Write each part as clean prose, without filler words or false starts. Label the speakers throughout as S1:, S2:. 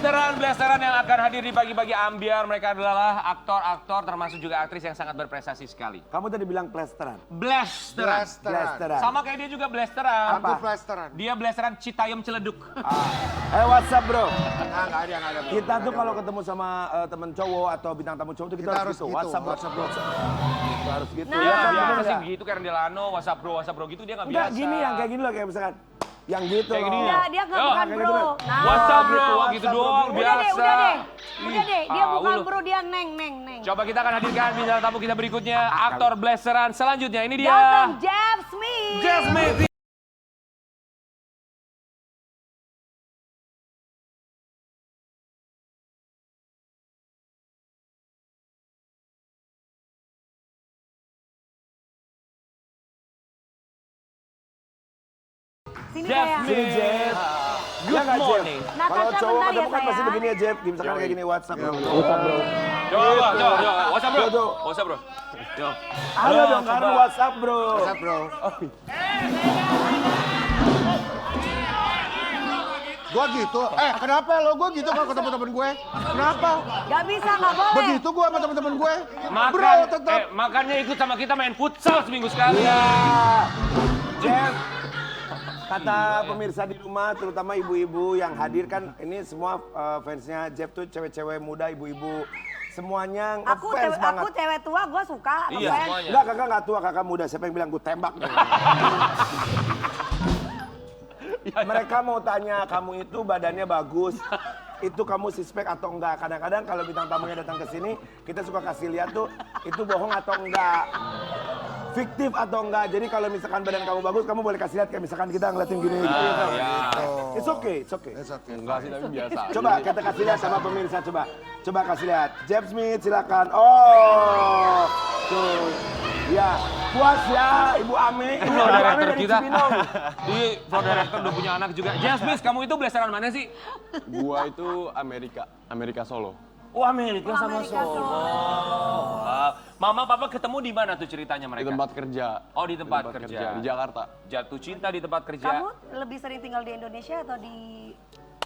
S1: Blasteran yang akan hadir di pagi-pagi Ambiar. Mereka adalah aktor-aktor termasuk juga aktris yang sangat berprestasi sekali.
S2: Kamu tadi bilang blasteran.
S1: Blasteran. Sama kayak dia juga blasteran.
S3: Aku blasteran.
S1: Dia blasteran Citayam Ciledug.
S2: What's up bro?
S3: Nggak ada.
S2: Kita tuh kalau ketemu sama temen cowok atau bintang tamu cowok tuh kita harus gitu. What's up bro? Itu harus gitu.
S1: Iya,
S2: kan,
S1: dia
S2: bener
S1: masih
S2: nggak?
S1: gitu kayak Delano, WhatsApp bro gitu dia nggak biasa.
S2: Enggak gini yang kayak gini loh kayak misalkan. Yang gitu
S1: Kayak gini
S2: loh.
S1: ya?
S4: Dia nggak
S1: Yo,
S4: bukan
S2: kayak
S4: bro.
S2: gitu.
S4: Nah,
S1: WhatsApp bro,
S2: gitu,
S1: gitu
S2: WhatsApp,
S1: doang
S2: bro.
S1: biasa.
S4: udah deh. Dia
S1: Tahu
S4: bukan
S1: lu.
S4: bro, dia neng.
S1: Coba kita akan hadirkan bintang tamu kita berikutnya, aktor blasteran selanjutnya. Ini dia.
S4: Dalton Jeff Smith.
S1: Jeff Smith.
S4: Sini
S1: Jeff
S4: kayak.
S2: Sini Jeff.
S1: Good
S2: Ya nggak, Jeff?
S1: morning.
S4: Natasha
S2: Kalau cowok
S4: bentar ya,
S2: ketemu kan pasti
S4: sayang.
S2: begini ya Jeff. Misalkan kayak gini WhatsApp bro.
S3: WhatsApp bro.
S1: Coba. WhatsApp bro.
S2: Tuh.
S1: WhatsApp bro. Yo.
S2: Halo dong karena WhatsApp bro.
S3: WhatsApp bro. Gua gitu. Kenapa lo gua gitu kalau ketemu temen gue? Kenapa?
S4: Gak bisa, gak boleh.
S3: Begitu gua sama temen-temen gue. Bro,
S1: Makan,
S3: tetap.
S1: makannya ikut sama kita main futsal seminggu sekali.
S2: Iya. Jeff. Kata pemirsa di rumah, terutama ibu-ibu yang hadir kan, ini semua fansnya Jeff tuh cewek-cewek muda, ibu-ibu. Semuanya
S4: Aku
S2: ngefans banget.
S4: cewek tua, gue suka. sama
S1: Iya,
S4: fans.
S1: semuanya.
S2: Enggak, kakak nggak tua, kakak muda. Siapa yang bilang gue tembak? Mereka mau tanya, kamu itu badannya bagus. Itu kamu suspek atau enggak? Kadang-kadang kalau bintang tamunya datang ke sini, kita suka kasih lihat tuh, itu bohong atau enggak. Fiktif atau enggak. Jadi kalau misalkan badan kamu bagus, kamu boleh kasih lihat. Kayak misalkan kita ngeliatin gini. Gitu, It's okay, it's okay.
S5: Enggak sih, tapi biasa.
S2: Coba kita kasih lihat sama pemirsa, coba kasih lihat. Jeff Smith silakan. Oh, tuh. Ya, puas ya Ibu Ame.
S1: Floor
S2: Ibu Ame
S1: director
S2: dari
S1: kita.
S2: Cibinong.
S1: Di floor director udah punya anak juga. Jeff Smith, kamu itu blasteran mana sih?
S5: Gua itu Amerika Solo.
S1: Oh, Amerika sama
S4: Amerika
S1: Solo.
S4: Solo.
S1: Wow. Mama, papa ketemu di mana tuh ceritanya
S5: Di
S1: mereka?
S5: tempat kerja.
S1: Oh, di tempat kerja.
S5: Di Jakarta.
S1: Jatuh cinta di tempat kerja.
S4: Kamu lebih sering tinggal di Indonesia atau di...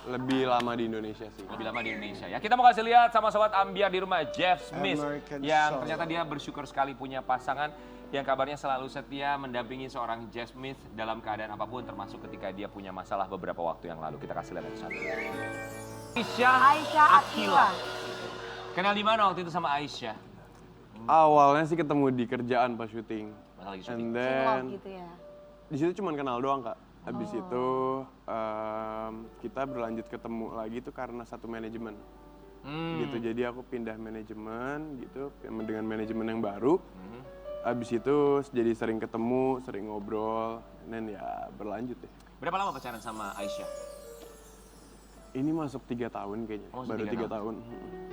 S5: Lebih lama di Indonesia sih.
S1: Lebih lama di Indonesia ya. Kita mau kasih lihat sama sobat Ambiar di rumah Jeff Smith
S3: American
S1: yang
S3: Solo.
S1: ternyata dia bersyukur sekali punya pasangan yang kabarnya selalu setia mendampingi seorang Jeff Smith dalam keadaan apapun termasuk ketika dia punya masalah beberapa waktu yang lalu. Kita kasih lihat satu.
S4: Aisyah Akila.
S1: Kenal di mana waktu itu sama Aisyah?
S5: Awalnya sih ketemu di kerjaan pas syuting.
S1: Pas lagi syuting.
S5: And
S4: Cinlok
S5: then
S4: gitu ya.
S5: di situ cuma kenal doang Kak. Habis itu kita berlanjut ketemu lagi tuh karena satu manajemen. Gitu. Jadi aku pindah manajemen gitu dengan manajemen yang baru. Habis itu jadi sering ketemu, sering ngobrol, dan ya berlanjut deh.
S1: Berapa lama pacaran sama Aisyah?
S5: Ini masuk 3 tahun kayaknya,
S1: Oh,
S5: baru
S1: 3
S5: 3 tahun.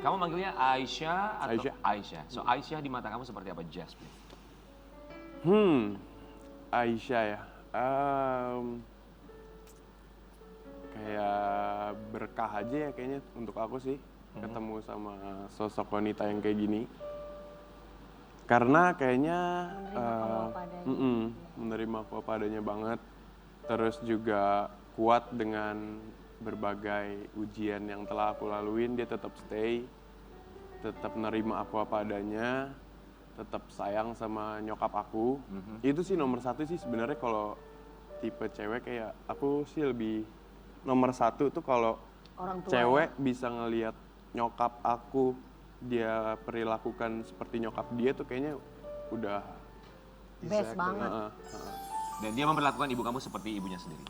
S1: Kamu manggilnya Aisyah atau
S5: Aisyah.
S1: Aisyah? So Aisyah di mata kamu seperti apa, Jeff Smith?
S5: Aisyah ya, kayak berkah aja ya kayaknya untuk aku sih ketemu sama sosok wanita yang kayak gini. Karena kayaknya menerima aku apa adanya banget, terus juga kuat dengan berbagai ujian yang telah aku laluin, dia tetap stay, tetap nerima aku apa adanya, tetap sayang sama nyokap aku. Itu sih nomor satu sih sebenarnya kalau tipe cewek kayak aku sih lebih nomor satu tuh kalau
S4: Orang tua.
S5: cewek bisa ngelihat nyokap aku dia perilakukan seperti nyokap dia tuh kayaknya udah
S4: Best banget.
S1: Dan dia memperlakukan ibu kamu seperti ibunya sendiri.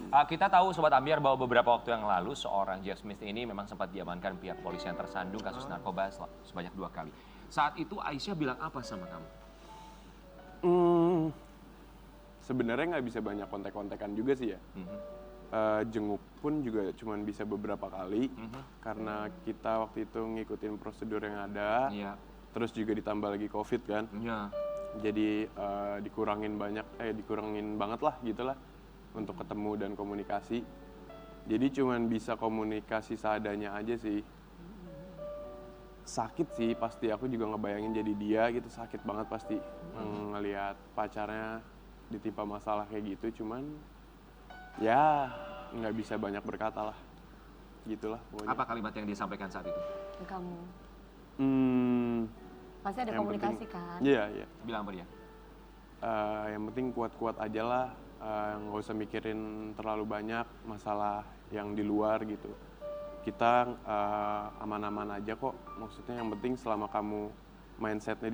S1: Kita tahu Sobat Ambiar bahwa beberapa waktu yang lalu seorang Jeff Smith ini memang sempat diamankan pihak polisi yang tersandung kasus narkoba sebanyak 2 kali. Saat itu Aisyah bilang apa sama kamu?
S5: Sebenarnya nggak bisa banyak kontek-kontekan juga sih ya. Jenguk pun juga cuman bisa beberapa kali karena kita waktu itu ngikutin prosedur yang ada.
S1: Iya.
S5: Terus juga ditambah lagi COVID kan.
S1: Iya.
S5: Jadi dikurangin banget lah gitulah untuk ketemu dan komunikasi. Jadi cuman bisa komunikasi seadanya aja sih. Sakit sih pasti, aku juga ngebayangin jadi dia gitu, sakit banget pasti ngelihat pacarnya ditimpa masalah kayak gitu. Cuman ya nggak bisa banyak berkata lah. gitulah pokoknya.
S1: Apa kalimat yang dia sampaikan saat itu?
S4: Ke kamu. Pasti ada
S5: Yang
S4: komunikasi
S5: penting-
S4: kan?
S5: Iya, iya.
S1: Bilang apa dia?
S5: Yang penting kuat-kuat aja lah, nggak usah mikirin terlalu banyak masalah yang di luar gitu. Kita aman-aman aja kok. Maksudnya yang penting selama kamu mindsetnya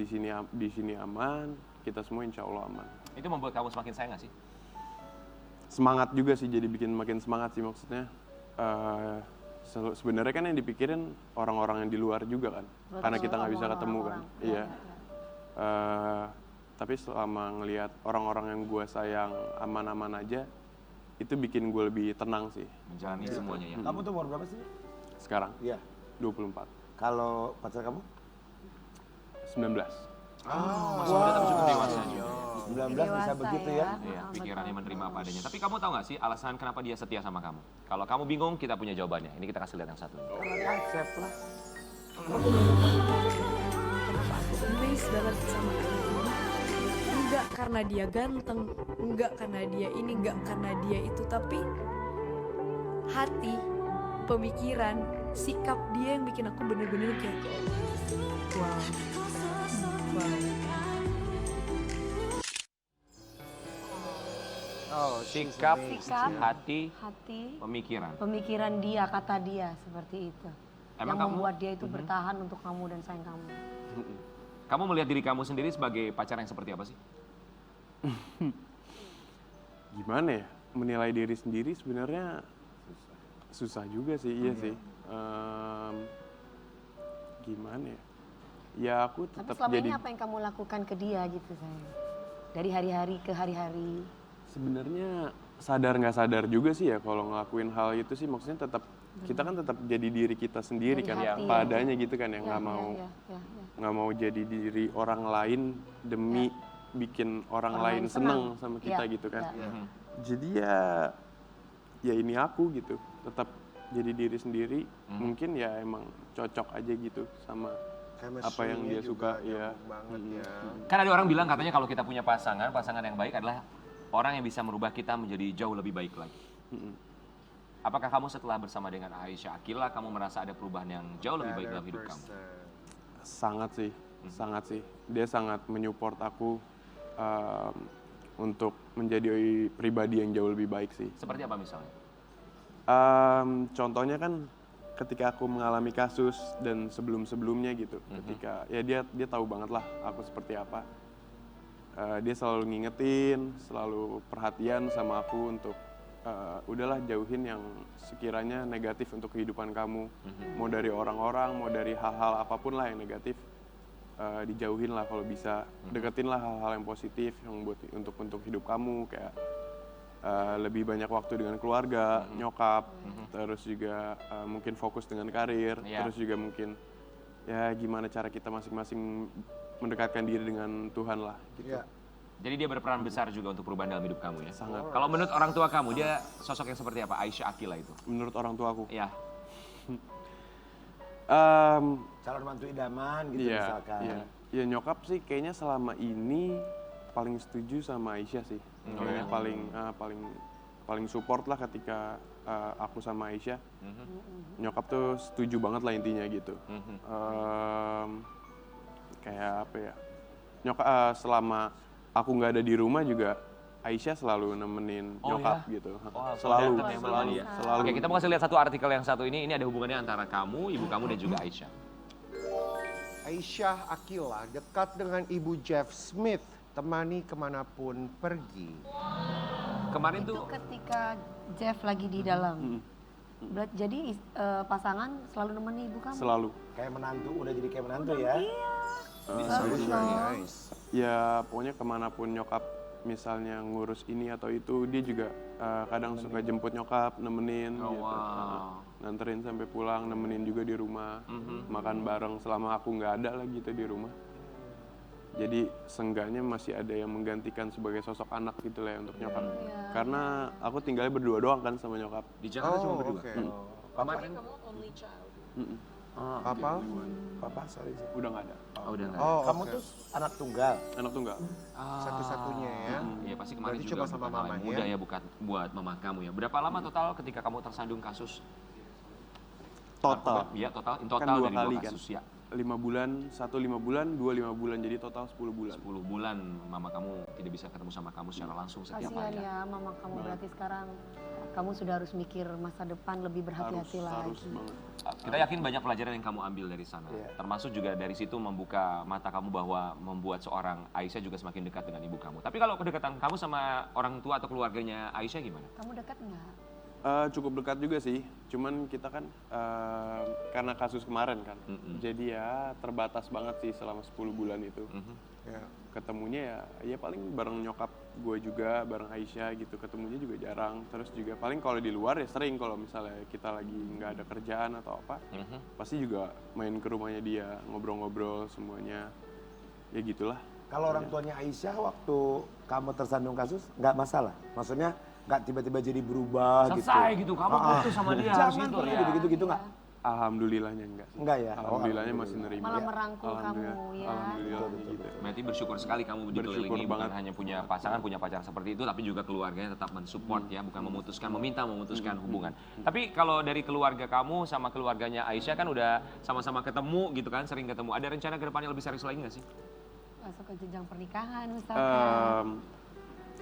S5: di sini aman, kita semua insya Allah aman.
S1: Itu membuat kamu semakin sayang gak sih?
S5: Semangat juga sih, jadi bikin makin semangat sih maksudnya. Sebenarnya kan yang dipikirin orang-orang yang di luar juga kan,
S4: Betul,
S5: karena kita nggak bisa
S4: omongan
S5: ketemu kan.
S4: orang-orang.
S5: Iya. Tapi selama ngelihat orang-orang yang gue sayang aman-aman aja, itu bikin gue lebih tenang sih
S1: Menjalani semuanya ya.
S2: Kamu tuh umur berapa sih?
S5: sekarang.
S2: Iya.
S5: 24,
S2: Kalau pacar kamu?
S5: 19.
S1: Masih muda tapi cukup dewasa juga.
S2: 19 bisa
S4: Dewasa
S2: begitu
S4: ya.
S2: ya?
S1: Iya, pikirannya menerima apa adanya. Tapi kamu tahu gak sih alasan kenapa dia setia sama kamu? Kalau kamu bingung, kita punya jawabannya. Ini kita kasih lihat yang satu.
S2: Konsep lah.
S6: Kenapa aku amazed banget sama Kevin? Enggak karena dia ganteng, enggak karena dia ini, enggak karena dia itu, tapi hati, pemikiran, sikap dia yang bikin aku bener-bener kayak wow.
S1: Sikap,
S4: Sikap.
S1: hati,
S4: Hati,
S1: pemikiran.
S4: pemikiran dia, kata dia seperti itu.
S1: Emang
S4: yang
S1: kamu-
S4: membuat dia itu bertahan untuk kamu dan sayang kamu.
S1: Kamu melihat diri kamu sendiri sebagai pacar yang seperti apa sih?
S5: Gimana ya, menilai diri sendiri sebenarnya susah juga sih, iya sih. Gimana ya? Ya aku
S4: Tapi
S5: tetap
S4: selama
S5: jadi.
S4: ini apa yang kamu lakukan ke dia gitu sayang? Dari hari-hari ke hari-hari.
S5: Sebenarnya sadar nggak sadar juga sih ya kalau ngelakuin hal itu sih, maksudnya tetap kita kan tetap jadi diri kita sendiri
S4: Dari
S5: kan,
S4: hati,
S5: apa
S4: ya.
S5: adanya gitu kan, yang
S4: Ya,
S5: nggak
S4: ya,
S5: mau
S4: ya, ya, ya.
S5: nggak mau jadi diri orang lain demi bikin orang
S4: Orang
S5: lain
S4: lain
S5: seneng
S4: senang.
S5: sama kita
S4: Ya,
S5: gitu kan.
S4: ya.
S5: Jadi ya ini aku gitu, tetap jadi diri sendiri. Mungkin ya emang cocok aja gitu sama apa yang dia suka ya.
S3: banget ya.
S1: Kan ada orang bilang katanya kalau kita punya pasangan, pasangan yang baik adalah orang yang bisa merubah kita menjadi jauh lebih baik lagi. Apakah kamu setelah bersama dengan Aisyah Akila, kamu merasa ada perubahan yang jauh lebih baik dalam hidup kamu?
S5: Sangat sih, sangat sih. Dia sangat menyupport aku untuk menjadi pribadi yang jauh lebih baik sih.
S1: Seperti apa misalnya?
S5: Contohnya kan ketika aku mengalami kasus dan sebelum-sebelumnya gitu, ketika ya dia tahu banget lah aku seperti apa. Dia selalu ngingetin, selalu perhatian sama aku untuk udahlah jauhin yang sekiranya negatif untuk kehidupan kamu. Mau dari orang-orang, mau dari hal-hal apapun lah yang negatif, dijauhin lah kalau bisa. Deketin lah hal-hal yang positif yang buat untuk hidup kamu, kayak lebih banyak waktu dengan keluarga, nyokap, terus juga mungkin fokus dengan karir, terus juga mungkin ya gimana cara kita masing-masing mendekatkan diri dengan Tuhan lah gitu.
S3: Iya.
S1: Jadi dia berperan besar juga untuk perubahan dalam hidup kamu ya?
S5: Sangat.
S1: Kalau menurut orang tua kamu, dia sosok yang seperti apa? Aisyah Akila itu?
S5: Menurut orang tua aku.
S1: Iya.
S2: Calon mantu idaman gitu
S5: Iya,
S2: misalkan.
S5: iya. Ya nyokap sih kayaknya selama ini paling setuju sama Aisyah sih. Kayaknya paling support lah ketika aku sama Aisyah. Nyokap tuh setuju banget lah intinya gitu. Kayak apa ya? Nyokap selama aku nggak ada di rumah juga Aisyah selalu nemenin nyokap gitu. Selalu,
S1: datang ya,
S5: selalu,
S1: ya.
S5: selalu.
S1: Oke, kita mau kasih lihat satu artikel yang satu ini. Ini ada hubungannya antara kamu, ibu kamu, dan juga Aisyah.
S3: Aisyah Akila dekat dengan ibu Jeff Smith, temani kemanapun pergi.
S1: Kemarin
S4: Itu
S1: tuh,
S4: ketika Jeff lagi di dalam. Jadi pasangan selalu nemeni ibu kamu.
S5: Selalu.
S2: Kayak menantu, udah jadi kayak menantu ya.
S4: Bagus loh.
S3: Nice.
S5: Ya pokoknya kemanapun nyokap misalnya ngurus ini atau itu, dia juga kadang suka jemput nyokap, nemenin gitu. Nganterin sampai pulang, nemenin juga di rumah, makan bareng selama aku nggak ada lagi gitu di rumah. Jadi seenggaknya masih ada yang menggantikan sebagai sosok anak gitu lah ya untuk nyokap. Karena aku tinggalnya berdua doang kan sama nyokap.
S1: di Jakarta cuma
S3: Oh,
S1: berdua.
S3: oke.
S1: Kemarin,
S3: Papa?
S2: Papa, sorry.
S5: Udah nggak ada.
S1: udah nggak.
S3: Oh,
S2: Kamu
S3: oke.
S2: tuh anak tunggal.
S5: Anak tunggal.
S3: Satu-satunya ya.
S1: Iya pasti kemarin
S3: Berarti
S1: juga
S3: cuma sama
S1: bukan hal yang
S3: mamanya.
S1: mudah ya buat mama kamu ya. Berapa lama total ketika kamu tersandung kasus?
S5: Total.
S1: Iya, total. In
S5: Kan
S1: total
S5: 2
S1: dari
S5: kali
S1: 2
S5: kan.
S1: kasus ya.
S5: 5 bulan, 1 5 bulan, 2 5 bulan, jadi total 10 bulan.
S1: 10 bulan mama kamu tidak bisa ketemu sama kamu secara langsung setiap
S4: Kasihan
S1: hari.
S4: ya mama kamu, berarti sekarang kamu sudah harus mikir masa depan lebih berhati-hati
S5: Harus
S4: lagi.
S5: banget.
S1: Kita yakin banyak pelajaran yang kamu ambil dari sana. Termasuk juga dari situ membuka mata kamu bahwa membuat seorang Aisyah juga semakin dekat dengan ibu kamu. Tapi kalau kedekatan kamu sama orang tua atau keluarganya Aisyah gimana?
S4: Kamu dekat nggak?
S5: Cukup dekat juga sih, cuman kita kan karena kasus kemarin kan, jadi ya terbatas banget sih selama 10 bulan itu. Ya, ketemunya ya paling bareng nyokap gue juga, bareng Aisyah gitu, ketemunya juga jarang. Terus juga paling kalau di luar ya sering, kalau misalnya kita lagi nggak ada kerjaan atau apa, pasti juga main ke rumahnya dia, ngobrol-ngobrol semuanya, ya gitulah.
S2: Kalau orang tuanya Aisyah waktu kamu tersandung kasus nggak masalah? Maksudnya nggak tiba-tiba jadi berubah
S1: Selesai gitu, kamu putus sama dia harus
S2: Jangan
S1: gitu
S2: pernah
S1: ya.
S2: gitu-gitu nggak?
S5: Alhamdulillahnya enggak sih.
S2: Enggak ya?
S5: Alhamdulillahnya masih nerima.
S4: Malah merangkul kamu
S5: Alhamdulillah.
S4: ya.
S5: Alhamdulillah gitu.
S1: Berarti bersyukur sekali kamu
S5: Bersyukur
S1: dikelilingi bukan
S5: banget.
S1: hanya punya pasangan, punya pacar seperti itu, tapi juga keluarganya tetap mensupport ya, bukan memutuskan hubungan. Tapi kalau dari keluarga kamu sama keluarganya Aisyah kan udah sama-sama ketemu gitu kan, sering ketemu. Ada rencana ke depannya lebih serius lagi nggak sih?
S4: Masuk ke jenjang pernikahan misalkan.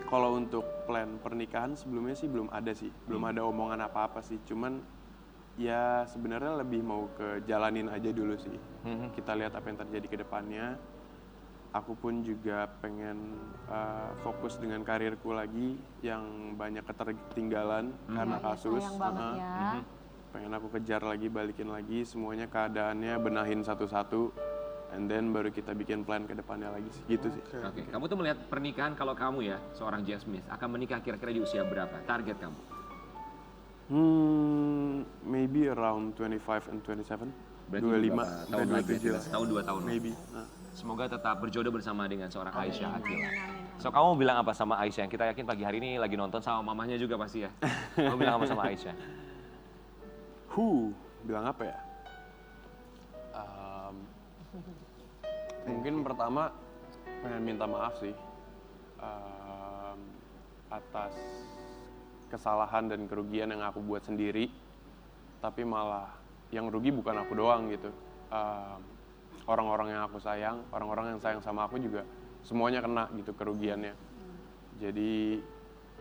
S5: Kalau untuk plan pernikahan sebelumnya sih belum ada sih, belum ada omongan apa-apa sih. Cuman ya sebenarnya lebih mau ke jalanin aja dulu sih. Kita lihat apa yang terjadi ke depannya. Aku pun juga pengen fokus dengan karirku lagi yang banyak ketertinggalan karena kasus.
S4: Sayang banget ya.
S5: Pengen aku kejar lagi, balikin lagi semuanya, keadaannya benahin satu-satu. And then baru kita bikin plan ke depannya lagi sih, gitu sih.
S1: Oke, kamu tuh melihat pernikahan kalau kamu ya, seorang Jeff Smith, akan menikah kira-kira di usia berapa? Target kamu?
S5: Maybe around 25 and 27.
S1: Berarti
S5: 25
S1: berapa tahun lagi?
S5: 27 lah.
S1: Tahun 2 tahun.
S5: Maybe.
S1: Semoga tetap berjodoh bersama dengan seorang Aisyah Akil. So kamu bilang apa sama Aisyah? Kita yakin pagi hari ini lagi nonton sama mamanya juga pasti ya. Kamu bilang apa sama Aisyah?
S5: Bilang apa ya? Mungkin pertama pengen minta maaf sih atas kesalahan dan kerugian yang aku buat sendiri, tapi malah yang rugi bukan aku doang gitu. Orang-orang yang aku sayang, orang-orang yang sayang sama aku juga semuanya kena gitu kerugiannya. Jadi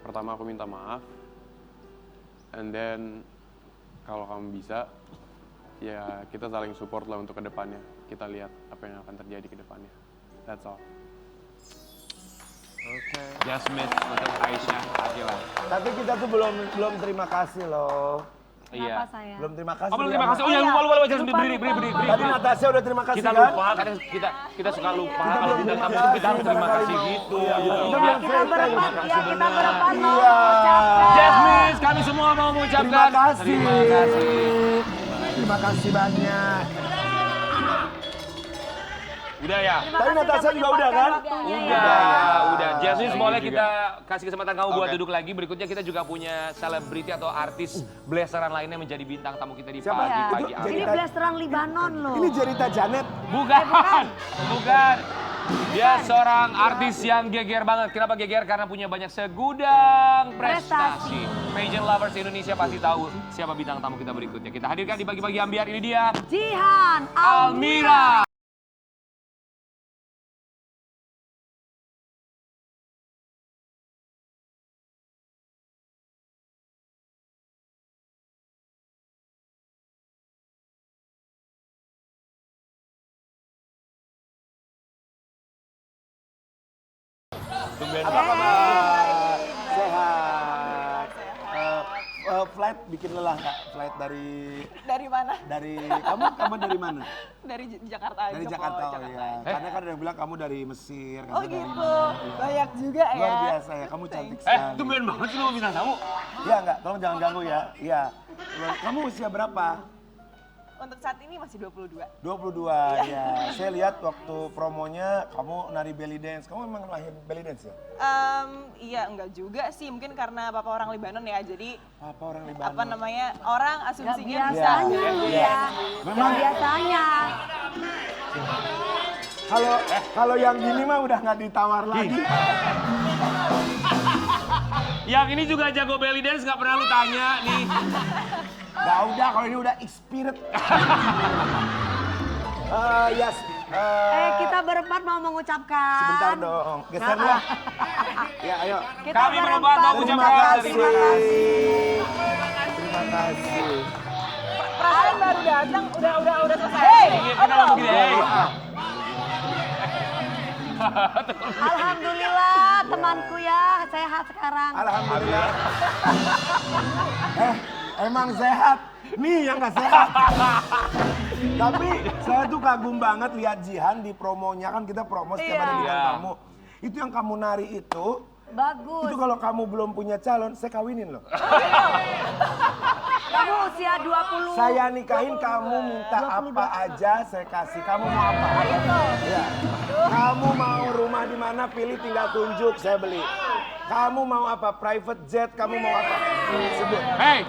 S5: pertama aku minta maaf, and then kalau kamu bisa, ya kita saling support lah untuk kedepannya. Kita lihat apa yang akan terjadi ke depannya. That's all.
S1: Jeff Smith untuk Aisyah Akil.
S2: Tapi kita tuh belum terima kasih loh.
S1: Iya.
S4: Apa sayang?
S2: Belum terima kasih.
S1: Oh, belum
S2: ya,
S1: terima
S2: Mas.
S1: kasih. Oh iya, lupa Jeff Smith, beri.
S2: Tadi Natasha udah terima kasih
S1: Kita
S2: kan?
S1: lupa, kadang kita suka lupa kalau
S2: belum
S1: kita
S2: terima
S1: tapi
S2: kasih,
S1: kita harus terima
S2: barangkali
S1: kasih
S2: mau.
S1: gitu.
S2: Iya,
S1: gitu.
S2: iya.
S4: Ya, kita berempat, ya kita berempat mau
S2: Iya.
S4: mengucapkan.
S1: Jeff Smith, kami semua mau mengucapkan
S2: Terima kasih.
S1: Terima kasih.
S2: Terima kasih banyak.
S1: Udah ya?
S2: Tapi Natasha juga udah kan?
S1: Udah. Jeff Smith, boleh kita kasih kesempatan kamu buat
S5: Oke.
S1: duduk lagi. Berikutnya kita juga punya selebriti atau artis blasteran lainnya menjadi bintang tamu kita di
S2: Siapa?
S1: pagi-pagi
S2: Itu
S1: hari.
S4: Ini blasteran Libanon loh.
S2: Ini Jerita Janet.
S1: Bukan. Dia seorang artis yang geger banget. Kenapa geger? Karena punya banyak segudang prestasi. Pageant lovers Indonesia pasti tahu siapa bintang tamu kita berikutnya. Kita hadirkan di pagi-pagi ambiar. Ini dia
S4: Jihan Almira.
S1: Almira.
S2: Apa kabar? Sehat. Flight bikin lelah nggak? Flight
S7: Dari mana?
S2: dari kamu dari mana?
S7: Dari Jakarta aja.
S2: Dari
S7: kok,
S2: Jakarta, oh
S7: Jakarta
S2: ya.
S7: aja.
S2: Karena kan ada yang bilang kamu dari Mesir.
S7: Oh
S2: kamu dari
S7: gitu,
S2: mana.
S7: banyak juga ya.
S2: Luar biasa ya, kamu cantik sekali.
S1: Tumben banget sih lu mau bintang tamu.
S2: Iya enggak, tolong jangan ganggu ya. Iya. Kamu usia berapa?
S7: Untuk saat ini masih 22.
S2: 22 ya. Saya lihat waktu promonya kamu nari belly dance. Kamu memang lahir belly dance ya?
S7: Iya enggak juga sih, mungkin karena papa orang Libanon ya, jadi
S2: Apa orang Libanon?
S7: apa namanya orang
S4: Gak
S7: asumsinya
S4: biasanya
S2: Iya,
S4: lu
S2: iya.
S4: ya.
S2: Memang.
S4: Gak biasanya.
S2: Kalau yang gini mah udah nggak ditawar lagi.
S1: Yang ini juga jago belly dance, nggak pernah lu tanya nih.
S2: Nggak udah, kalau ini udah expired. Yes.
S4: Kita berempat mau mengucapkan.
S2: Sebentar dong, geser dong. Ya, ayo.
S4: Kita
S1: Kami berempat mau
S2: Terima
S1: mengucapkan
S2: kasih. Terima kasih.
S7: Perasaan baru datang, udah selesai.
S1: Iya, kita ngomong gini, hey.
S4: Alhamdulillah temanku ya sehat sekarang.
S2: Alhamdulillah. Emang sehat. Nih yang nggak sehat. Tapi saya tuh kagum banget lihat Jihan di promonya, kan kita promo setiap
S4: Iya.
S2: ada bintang
S1: Iya.
S2: tamu. Itu yang kamu nari itu
S4: Bagus.
S2: kalau kamu belum punya calon, saya kawinin loh.
S4: Kamu usia 20.
S2: Saya nikahin kamu minta apa aja saya kasih. Kamu mau apa? Ya. Kamu mau rumah di mana pilih tinggal tunjuk saya beli. Kamu mau apa? Private jet, kamu mau apa? Sebut.
S1: Hey,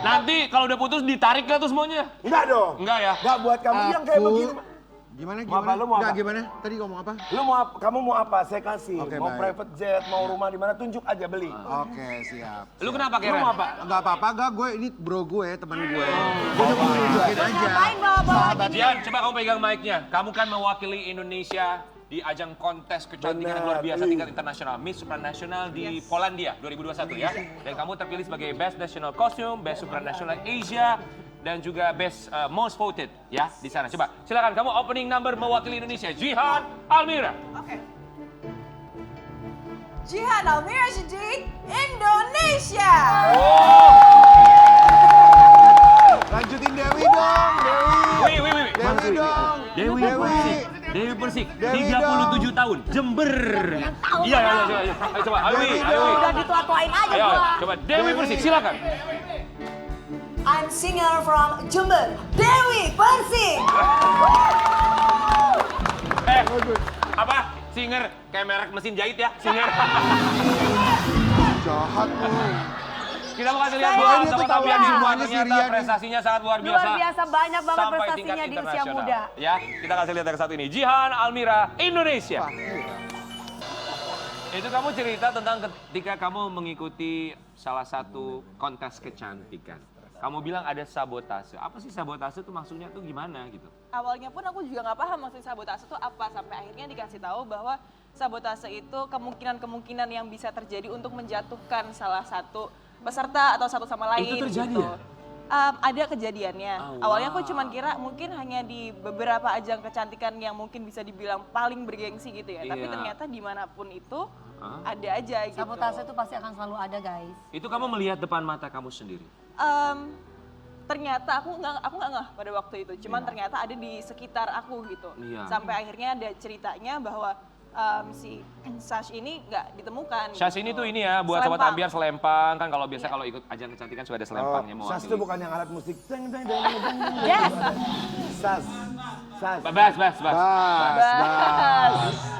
S1: nanti kalau udah putus ditarik gak tuh semuanya?
S2: Enggak dong.
S1: Enggak ya?
S2: Enggak buat kamu yang kayak begini.
S3: Gimana,
S2: Mau apa,
S3: gimana?
S2: lu mau
S3: Nggak,
S2: apa?
S3: gimana? Tadi ngomong apa?
S2: Lu mau apa? Kamu mau apa? Saya kasih.
S3: Oke,
S2: mau
S3: baik.
S2: private jet, mau rumah di mana tunjuk aja beli.
S3: Oke, siap.
S1: Lu kenapa
S2: Lu
S1: Karen?
S2: mau apa?
S3: Enggak apa-apa, enggak, gue ini bro gue, teman gue. Gue cuma mau nunjukin aja.
S4: Ngapain bawa-bawa gini?
S1: Jihan, coba kamu pegang mic-nya. Kamu kan mewakili Indonesia di ajang kontes kecantikan yang luar biasa
S2: Benar.
S1: tingkat internasional, Miss Supranational di Polandia 2021 ya. Dan kamu terpilih sebagai Best National Costume, Best Supranational Asia, dan juga Best Most Voted ya di sana. Coba silakan kamu opening number mewakili Indonesia, Jihan Almira.
S7: Oke. Jihan Almira Siddiq, Indonesia.
S3: Lanjutin Dewi dong, Dewi.
S1: Wih.
S3: Dewi dong.
S1: Dewi Persik. Dewi Persik,
S3: Dewi
S1: 37 tahun, Jember. Iya, ayo coba, ayo Wi, ayo Wi.
S4: Udah ditua-tuain aja
S1: Ayo,
S4: gua.
S1: coba Dewi Persik, silakan.
S8: I'm singer from Jember, Dewi Persik.
S1: Apa? Singer kayak merek mesin jahit ya, singer.
S3: Jahat lu.
S1: Kita mau kasih lihat
S4: Saya
S1: bahwa
S3: itu
S1: Sobat
S3: tahu
S1: Ambiar
S3: ya.
S1: semua
S3: Semuanya
S1: ternyata
S3: Syria nih.
S1: prestasinya sangat luar biasa.
S4: Luar biasa, banyak banget
S1: Sampai
S4: prestasinya
S1: tingkat
S4: di usia
S1: internasional.
S4: muda.
S1: Ya, kita kasih lihat yang satu ini. Jihan Almira, Indonesia. Itu kamu cerita tentang ketika kamu mengikuti salah satu kontes kecantikan. Kamu bilang ada sabotase. Apa sih sabotase itu maksudnya tuh gimana gitu?
S7: Awalnya pun aku juga nggak paham maksud sabotase itu apa, sampai akhirnya dikasih tahu bahwa sabotase itu kemungkinan-kemungkinan yang bisa terjadi untuk menjatuhkan salah satu peserta atau satu sama lain.
S1: Itu terjadi
S7: gitu.
S1: ya?
S7: Ada kejadiannya.
S1: Oh,
S7: Awalnya aku
S1: wow.
S7: cuma kira mungkin hanya di beberapa ajang kecantikan yang mungkin bisa dibilang paling bergengsi gitu ya. Tapi
S1: Iya.
S7: ternyata dimanapun itu
S1: Hah?
S7: ada aja gitu.
S4: Sabotase itu pasti akan selalu ada, guys.
S1: Itu kamu melihat depan mata kamu sendiri.
S7: Ternyata aku nggak ngeh pada waktu itu. Cuman ternyata ada di sekitar aku gitu.
S1: Iya.
S7: Sampai akhirnya ada ceritanya bahwa si Sash ini nggak ditemukan.
S1: Syas
S7: gitu.
S1: ini tuh ini ya, buat Sobat
S7: Selempang.
S1: Ambiar selempang. Kan kalau biasa kalau ikut ajang kecantikan suka ada selempangnya mau
S2: Sas itu bukan yang alat musik. Deng, deng, deng, deng, deng, deng.
S4: Yes.
S2: Sas. Sas.
S1: Bas.
S3: Bas, bas.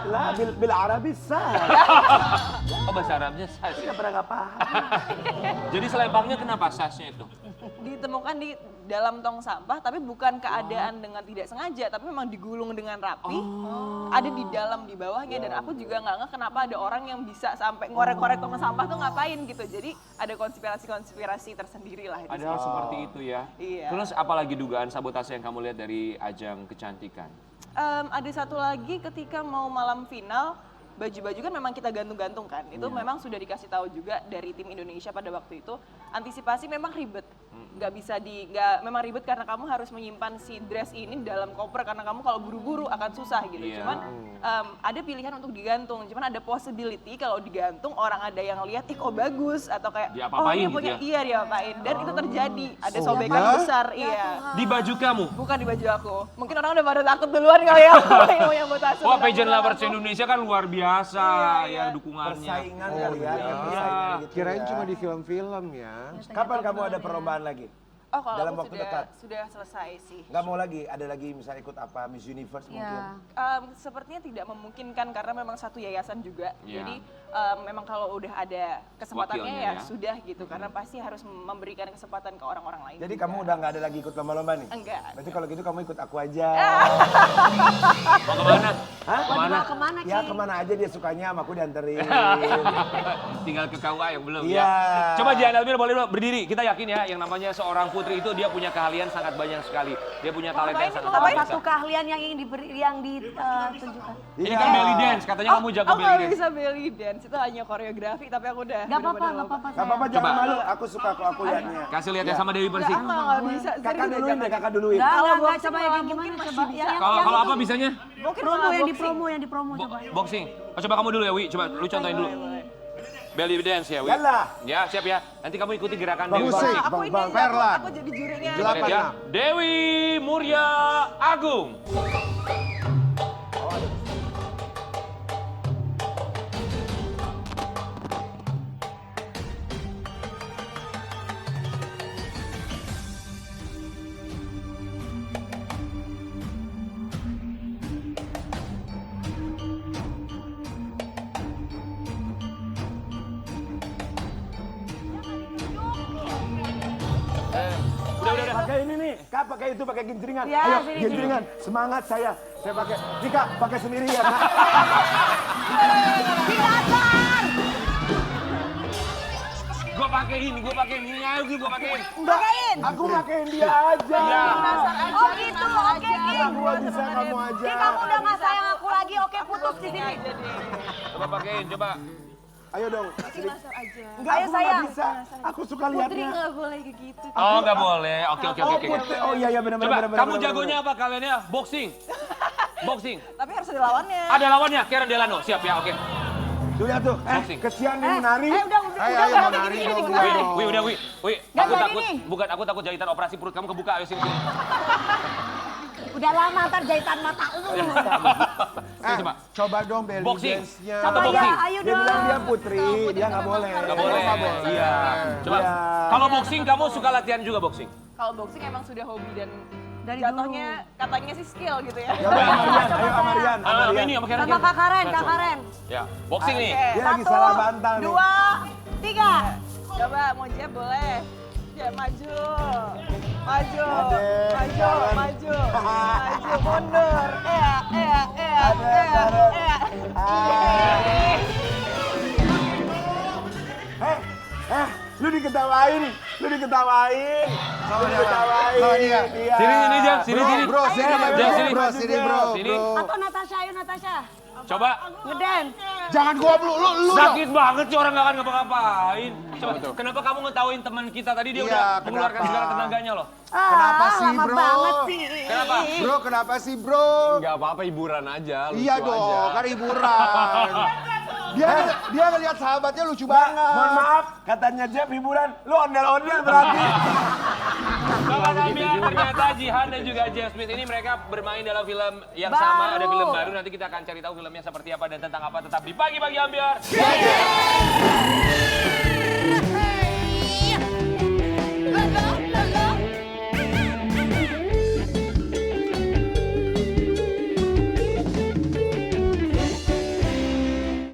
S2: Lah, bil Arabi sas.
S1: Oh bahasa Arabnya Syas.
S2: Tidak pernah nggak paham.
S1: Jadi selempangnya kenapa Syasnya itu?
S7: Ditemukan di dalam tong sampah, tapi bukan keadaan dengan tidak sengaja, tapi memang digulung dengan rapi. Ada di dalam, di bawahnya, dan aku juga nggak ngeh kenapa ada orang yang bisa sampai ngorek-ngorek tong sampah tuh ngapain gitu. Jadi ada konspirasi-konspirasi tersendiri lah.
S1: Padahal seperti itu ya.
S7: Iya.
S1: Terus apalagi dugaan sabotase yang kamu lihat dari ajang kecantikan?
S7: Ada satu lagi ketika mau malam final, baju-baju kan memang kita gantung-gantung kan. Itu memang sudah dikasih tahu juga dari tim Indonesia pada waktu itu. Antisipasi memang ribet. Memang ribet karena kamu harus menyimpan si dress ini dalam koper karena kamu kalau buru-buru akan susah gitu.
S1: Iya.
S7: Cuman ada pilihan untuk digantung. Cuman ada possibility kalau digantung orang ada yang lihat, ih kok bagus atau kayak
S1: Diapa-apain
S7: dia
S1: gitu
S7: punya,
S1: ya?
S7: iya diapa-apain. Dan itu terjadi. Ada sobekan besar, iya.
S1: Di baju kamu?
S7: Bukan di baju aku. Mungkin orang udah pada takut duluan kali ya. Yang buat asuh.
S1: Wah, pageant lovers Indonesia kan luar biasa ya dukungannya.
S2: Persaingan kali ya. Persaingan gitu
S3: Kirain
S2: ya.
S3: cuma di film-film ya.
S2: Kapan kamu ada perlombaan lagi?
S7: Oh, kalau
S2: Dalam
S7: aku
S2: waktu dekat?
S7: sudah selesai sih.
S2: Nggak mau lagi? Ada lagi misalnya ikut apa? Miss Universe mungkin?
S4: Ya.
S7: Sepertinya tidak memungkinkan karena memang satu yayasan juga.
S1: Iya.
S7: Jadi memang kalau udah ada kesempatannya
S1: Wakilnya
S7: ya
S1: ya.
S7: sudah gitu. Karena pasti harus memberikan kesempatan ke orang-orang lain.
S2: Jadi
S7: juga.
S2: kamu udah nggak ada lagi ikut lomba-lomba nih?
S7: Enggak.
S2: Berarti kalau gitu kamu ikut aku aja.
S1: Mau kemana?
S2: Hah?
S1: Kemana?
S4: Kemana,
S2: Ya
S4: Ki?
S2: kemana aja dia sukanya sama aku dianterin.
S1: Tinggal ke KUA yang belum
S2: Iya.
S1: ya. Coba Jihan Almira boleh berdiri. Kita yakin ya yang namanya seorang Putri itu dia punya keahlian sangat banyak sekali. Dia punya talenta yang sangat
S4: Apa
S1: luar biasa.
S4: satu keahlian yang ingin ditunjukkan?
S1: Ini kan belly dance, katanya kamu jago
S7: Aku
S1: belly
S7: nggak
S1: dance.
S7: bisa belly dance, itu hanya koreografi tapi aku udah
S4: Gak apa-apa,
S7: bener-bener
S4: gak apa-apa.
S2: Gak apa-apa,
S4: sayang.
S2: jangan
S1: Coba.
S2: malu. Aku suka kok, aku liatnya.
S1: Kasih lihat ya sama Dewi Persik.
S7: nggak bisa.
S2: Kakak
S7: serius
S2: duluin
S7: aja.
S2: deh, kakak duluin.
S7: Kalau
S4: Enggak,
S7: boxing
S4: coba
S7: malah
S4: yang
S7: mungkin
S4: gimana
S7: masih
S4: coba.
S7: bisa.
S1: Kalau apa bisanya?
S7: Mungkin
S4: Promo
S7: malah
S4: yang di
S7: boxing.
S4: promo, yang di promo coba.
S1: Boxing. Oh, coba kamu dulu ya, Wi. Coba lu contohin dulu. Belly dance ya, Wi.
S2: Yalah.
S1: Ya, siap ya. Nanti kamu ikuti gerakan Dewi
S3: Musik.
S1: Persik.
S7: Aku ini
S3: Bang
S7: aja,
S3: Ferlan.
S7: aku jadi jurinya.
S1: Coba lihat ya. Dewi Muria Agung. Udah.
S2: Pakai ini nih, Kak pakai itu, pakai ginjringan.
S4: Ya,
S2: Ayo,
S4: sini,
S2: ginjringan. Semangat saya pakai. Nih Kak, pakai sendiri ya Kak.
S1: Gua pakai ini, gua pakai ini lagi, gua pakein.
S4: Pakein.
S2: Aku pakein dia aja.
S1: Ya.
S4: Oh gitu, oke King.
S2: Aku bisa, kamu aja.
S4: King, kamu udah gak sayang aku lagi, oke putus di sini.
S1: Coba pakein, coba.
S2: Ayo dong. Enggak,
S4: Ayo,
S2: aku
S4: sayang.
S2: nggak bisa. Aku suka lihatnya.
S7: Nggak boleh kayak gitu.
S1: Oh, nggak boleh. Oke.
S2: Oh iya, iya benar
S1: Coba,
S2: benar.
S1: kamu jagonya apa kalian ya? Boxing. Boxing.
S7: Tapi harus ada lawannya.
S1: Ada lawannya, Karen Delano. Siap ya, oke.
S2: Tuh lihat tuh.
S1: Boxing.
S2: Kesian nih menari.
S4: Udah
S3: Ayo menari dong.
S1: Wi.
S4: Nggak
S1: Aku
S4: jadi
S1: takut,
S4: nih.
S1: bukan aku takut jahitan operasi perut kamu kebuka. Ayo sini.
S4: Udah lama ntar jahitan mata lu.
S1: Sini coba.
S3: Coba dong belly
S1: Boxing.
S3: dance-nya.
S1: Satu
S4: Ayo,
S1: boxing.
S4: ayo
S2: Dia bilang dia
S4: dong.
S2: putri, dia nggak boleh.
S1: Nggak boleh. Iya. Coba.
S2: Iya.
S1: Kalau boxing kamu suka latihan juga boxing?
S7: Kalau boxing emang sudah hobi dan
S4: Dari
S7: jatuhnya katanya sih skill gitu ya.
S2: Ya udah Amarian, ayo Amarian.
S1: Ini sama Karen.
S4: Sama Kak Karen, Kak Karen.
S1: Ya, boxing nih.
S7: Oke.
S2: Dia lagi salah bantal nih.
S4: 2, 3.
S7: Coba mau jab boleh. Ya maju. Maju.
S2: Ade,
S7: Maju,
S2: Karen.
S7: maju. Maju mundur.
S2: Lu diketawain. Lu diketawain.
S3: Sama dia.
S2: Diketawain.
S3: Sama dia.
S2: Iya.
S1: Sini, Jam. Sini.
S3: Bro, sini,
S1: Jam, sini.
S3: bro, sini, bro.
S1: Sini.
S4: Atau Natasha, ayo Natasha.
S1: Coba.
S4: Ngedance.
S3: Jangan gua lu.
S1: Sakit banget sih orang nggak akan ngapa-ngapain. Coba, kenapa kamu ngetawain teman kita tadi dia
S3: Iya,
S1: udah mengeluarkan
S3: kenapa?
S1: segala tenaganya loh?
S3: Kenapa sih,
S4: lama
S3: bro?
S4: banget sih.
S1: Kenapa?
S3: Bro, kenapa sih, bro?
S5: Nggak apa-apa hiburan aja, lucu
S3: Iya dong,
S5: aja.
S3: kan hiburan. Dia ngelihat sahabatnya lucu banget.
S2: Mohon maaf, katanya Jeff hiburan. Lu ondel-ondel berarti.
S1: Sobat Ambiar, ternyata Jihan dan juga Jeff Smith ini mereka bermain dalam film yang sama, ada film baru. Nanti kita akan cari tahu filmnya seperti apa dan tentang apa. Tetap di Pagi-Pagi Ambiar.